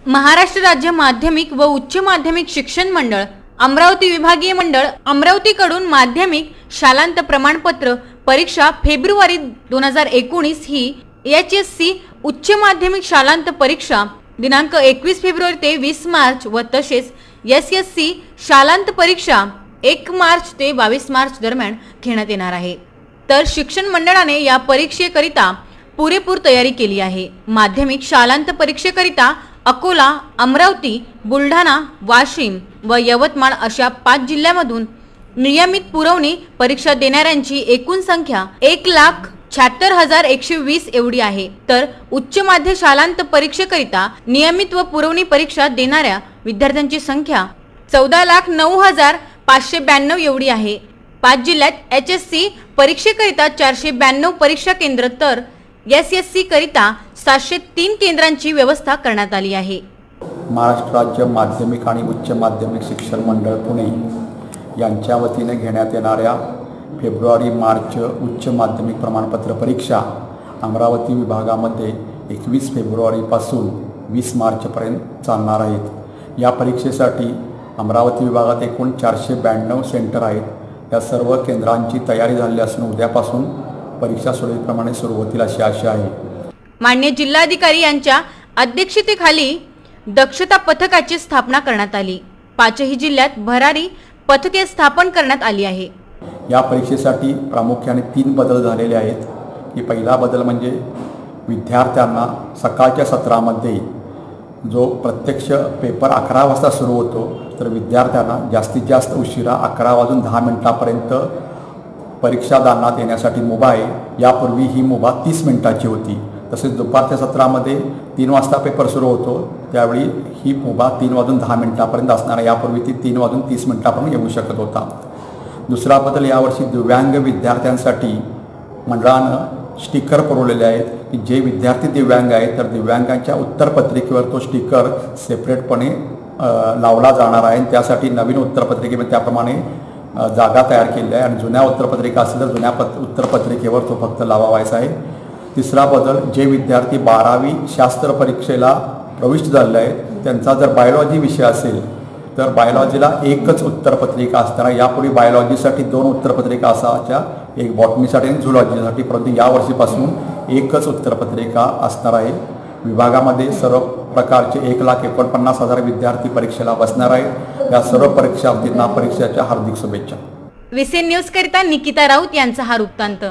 महाराष्ट्र राज्य माध्यमिक व उच्च माध्यमिक शिक्षण मंडळ अमरावती विभागीय मंडळ अमरावतीकडून माध्यमिक शालांत प्रमाणपत्र परीक्षा फेब्रुवारी 2019 ही HSC उच्च माध्यमिक शालांत परीक्षा दिनांक 21 फेब्रुवारी ते 20 मार्च व तसेच SSC शालांत परीक्षा 1 मार्च ते 22 मार्च दरम्यान घेण्यात येणार आहे। तर शिक्षण मंडळाने या परीक्षेकरिता पुरेपूर तयारी केली आहे। माध्यमिक शालांत परीक्षेकरिता अकोला, अमरावती, बुलढाणा, वाशिम व यवतमाळ अशा 5 जिल्ह्यांमधून नियमित पुरवणी परीक्षा देणाऱ्यांची एकूण संख्या 1,76,120 एवढी आहे। तर उच्च माध्यमिक शालांत परीक्षेकरिता नियमित व पुरवणी परीक्षा देणाऱ्या विद्यार्थ्यांची संख्या 14,09,592 एवढी आहे। 5 जिल्ह्यात HSC परीक्षेकरिता 492 परीक्षा केंद्र तर SSC करिता 703 केंद्रांची व्यवस्था करण्यात आली आहे। महाराष्ट्र राज्य माध्यमिक आणि उच्च माध्यमिक शिक्षण मंडळ पुणे यांच्या वतीने घेण्यात येणाऱ्या फेब्रुवारी मार्च उच्च माध्यमिक प्रमाणपत्र परीक्षा अमरावती विभागामध्ये 21 फेब्रुवारीपासून 20 मार्चपर्यंत चालणार आहेत। या परीक्षेसाठी अमरावती विभागात एकूण 492 सेंटर आहेत। या सर्व केंद्रांची तयारी झाली असून उद्यापासून परीक्षा सुरळीतप्रमाणे सुरू होतील अशी आशा आहे। माननीय जिल्हाधिकारी यांच्या अध्यक्षतेखाली दक्षता पथकाची स्थापना करण्यात आली। 5ही जिल्ह्यात भरारी पथके स्थापन करण्यात आली आहे। या परीक्षेसाठी प्रामुख्याने 3 बदल झालेले आहेत की पहिला बदल म्हणजे विद्यार्थ्यांना सकाळच्या सत्रामध्ये जो प्रत्यक्ष पेपर 11 वाजता सुरू होतो तर विद्यार्थ्यांना जास्तीत जास्त उशिरा 11:10 परीक्षादानात देण्यासाठी मुभा आहे। यापूर्वी ही मुभा 30 मिनिटाची होती। तसेच दुपारच्या सत्रामध्ये 3 वाजता पेपर सुरू होतो त्यावेळी ही मुभा 3:10 असणार आहे। यापूर्वी ती 3:30 येऊ शकत होता। दुसरा बदल यावर्षी दिव्यांग विद्यार्थ्यांसाठी मंडळानं स्टिकर पुरवलेले आहेत की जे विद्यार्थी दिव्यांग आहेत तर दिव्यांगांच्या उत्तरपत्रिकेवर तो स्टिकर सेपरेटपणे लावला जाणार आहे। त्यासाठी नवीन उत्तरपत्रिकेमध्ये त्याप्रमाणे जागा तयार केली आहे आणि जुन्या उत्तरपत्रिका असेल तर जुन्या उत्तरपत्रिकेवर तो फक्त लावायचा आहे। तिसरा बदल जे विद्यार्थी 12वी शास्त्र परीक्षेला प्रविष्ट झालेले आहेत त्यांचा जर बायोलॉजी विषय असेल तर बायोलॉजीला एकच उत्तरपत्रिका असणार आहे। यापूर्वी बायोलॉजीसाठी 2 उत्तरपत्रिका असायच्या, एक बॉटनीसाठी आणि झुलॉजीसाठी, परंतु यावर्षीपासून एकच उत्तरपत्रिका असणार आहे। विभागामध्ये सर्व प्रकारचे 1,49,000 विद्यार्थी परीक्षेला बसणार आहेत। या सर्व परीक्षार्थींना परीक्षेच्या हार्दिक शुभेच्छा। विसेन न्यूज करिता निकिता राऊत यांचा हा वृत्तांत।